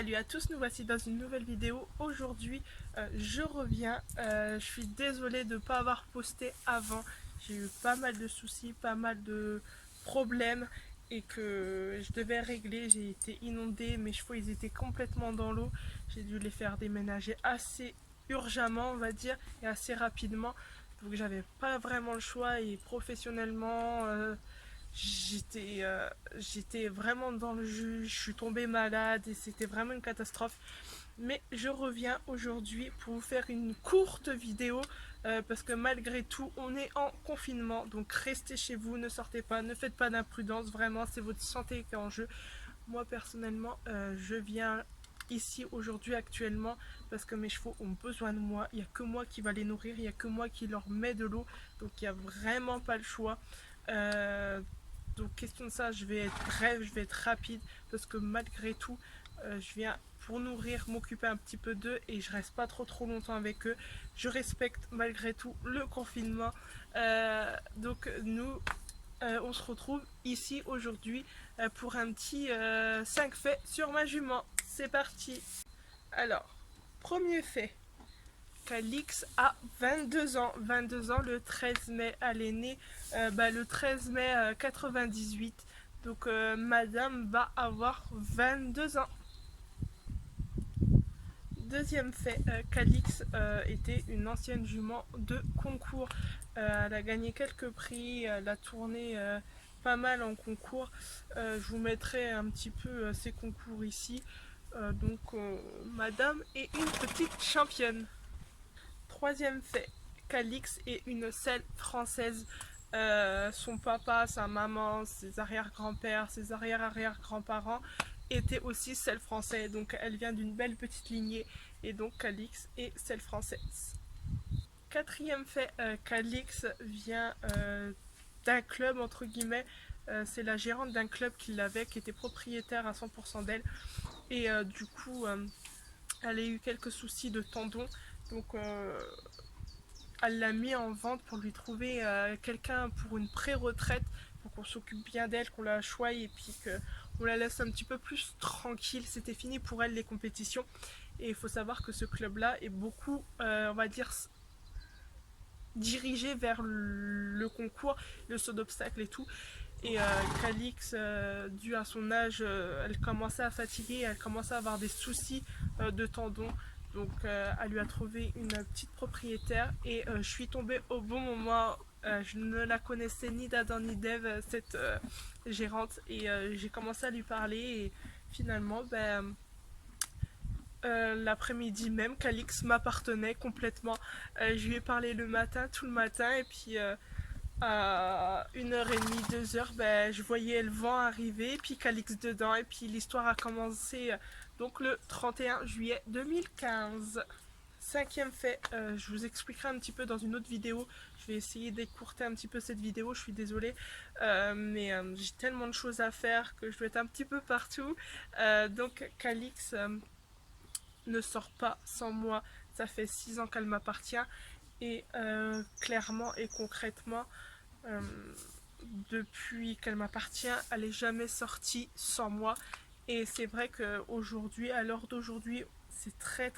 Salut à tous, nous voici dans une nouvelle vidéo. Aujourd'hui, je reviens. Je suis désolée de ne pas avoir posté avant. J'ai eu pas mal de soucis, pas mal de problèmes et que je devais régler. J'ai été inondée, mes chevaux ils étaient complètement dans l'eau. J'ai dû les faire déménager assez urgemment, on va dire, et assez rapidement. Donc j'avais pas vraiment le choix et professionnellement... j'étais vraiment dans le jus, je suis tombée malade et c'était vraiment une catastrophe. Mais je reviens aujourd'hui pour vous faire une courte vidéo parce que malgré tout, on est en confinement. Donc restez chez vous, ne sortez pas, ne faites pas d'imprudence. Vraiment, c'est votre santé qui est en jeu. Moi, personnellement, je viens ici aujourd'hui actuellement parce que mes chevaux ont besoin de moi. Il n'y a que moi qui va les nourrir, il n'y a que moi qui leur met de l'eau. Donc il n'y a vraiment pas le choix. Donc question de ça, je vais être bref, je vais être rapide parce que malgré tout, je viens pour nourrir, m'occuper un petit peu d'eux et je reste pas trop longtemps avec eux. Je respecte malgré tout le confinement. Donc nous, on se retrouve ici aujourd'hui pour un petit 5 faits sur ma jument. C'est parti. Alors, premier fait. Calix a 22 ans. 22 ans le 13 mai. Elle est née le 13 mai 98. Donc madame va avoir 22 ans. Deuxième fait, Calix était une ancienne jument de concours. Elle a gagné quelques prix, elle a tourné pas mal en concours. Je vous mettrai un petit peu ses concours ici. Madame est une petite championne. Troisième fait, Calix est une selle française. Son papa, sa maman, ses arrière-grands-pères, ses arrière-arrière-grands-parents étaient aussi selle français. Donc elle vient d'une belle petite lignée et donc Calix est selle française. Quatrième fait, Calix vient d'un club entre guillemets. C'est la gérante d'un club qui l'avait, qui était propriétaire à 100% d'elle. Et du coup, elle a eu quelques soucis de tendons. Donc elle l'a mis en vente pour lui trouver quelqu'un pour une pré-retraite, pour qu'on s'occupe bien d'elle, qu'on la choye et puis qu'on la laisse un petit peu plus tranquille. C'était fini pour elle les compétitions. Et il faut savoir que ce club-là est beaucoup, on va dire, dirigé vers le concours, le saut d'obstacles et tout. Et Calix, dû à son âge, elle commençait à fatiguer, elle commençait à avoir des soucis de tendons. Donc elle lui a trouvé une petite propriétaire et je suis tombée au bon moment. Je ne la connaissais ni d'Adam ni d'Ève, cette gérante, et j'ai commencé à lui parler et finalement, l'après-midi même, Calix m'appartenait complètement. Je lui ai parlé le matin, tout le matin, et puis à 1h30, 2h, je voyais le vent arriver, puis Calix dedans, et puis l'histoire a commencé donc le 31 juillet 2015. Cinquième fait, je vous expliquerai un petit peu dans une autre vidéo. Je vais essayer d'écourter un petit peu cette vidéo, je suis désolée. Mais j'ai tellement de choses à faire que je dois être un petit peu partout. Donc Calix ne sort pas sans moi. Ça fait 6 ans qu'elle m'appartient. Et clairement et concrètement, euh, depuis qu'elle m'appartient, elle n'est jamais sortie sans moi. Et c'est vrai qu'aujourd'hui, à l'heure d'aujourd'hui, c'est très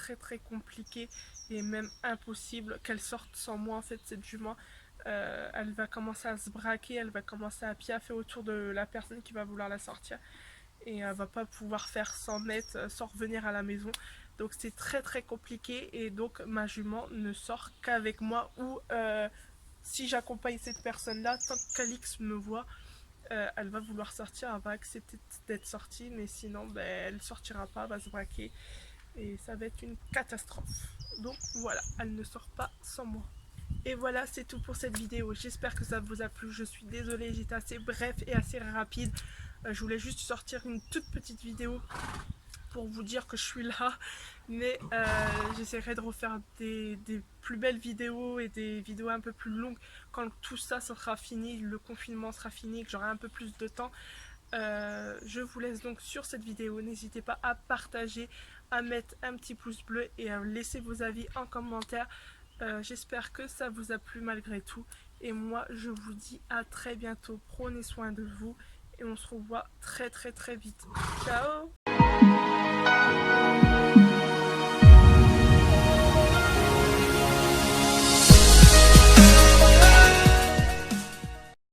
compliqué et même impossible qu'elle sorte sans moi. En fait, cette jument, elle va commencer à se braquer, elle va commencer à piaffer autour de la personne qui va vouloir la sortir. Et elle va pas pouvoir faire 100 mètres sans revenir à la maison. Donc c'est très compliqué et donc ma jument ne sort qu'avec moi ou si j'accompagne cette personne-là, tant que Calix me voit, elle va vouloir sortir, elle va accepter d'être sortie, mais sinon, elle sortira pas, elle va se braquer et ça va être une catastrophe. Donc voilà, elle ne sort pas sans moi. Et voilà, c'est tout pour cette vidéo. J'espère que ça vous a plu. Je suis désolée, j'étais assez bref et assez rapide. Je voulais juste sortir une toute petite vidéo pour vous dire que je suis là, mais j'essaierai de refaire des plus belles vidéos et des vidéos un peu plus longues quand tout ça sera fini, le confinement sera fini, que j'aurai un peu plus de temps. Je vous laisse donc sur cette vidéo, n'hésitez pas à partager, à mettre un petit pouce bleu et à laisser vos avis en commentaire. J'espère que ça vous a plu malgré tout et moi je vous dis à très bientôt, prenez soin de vous et on se revoit très vite. Ciao.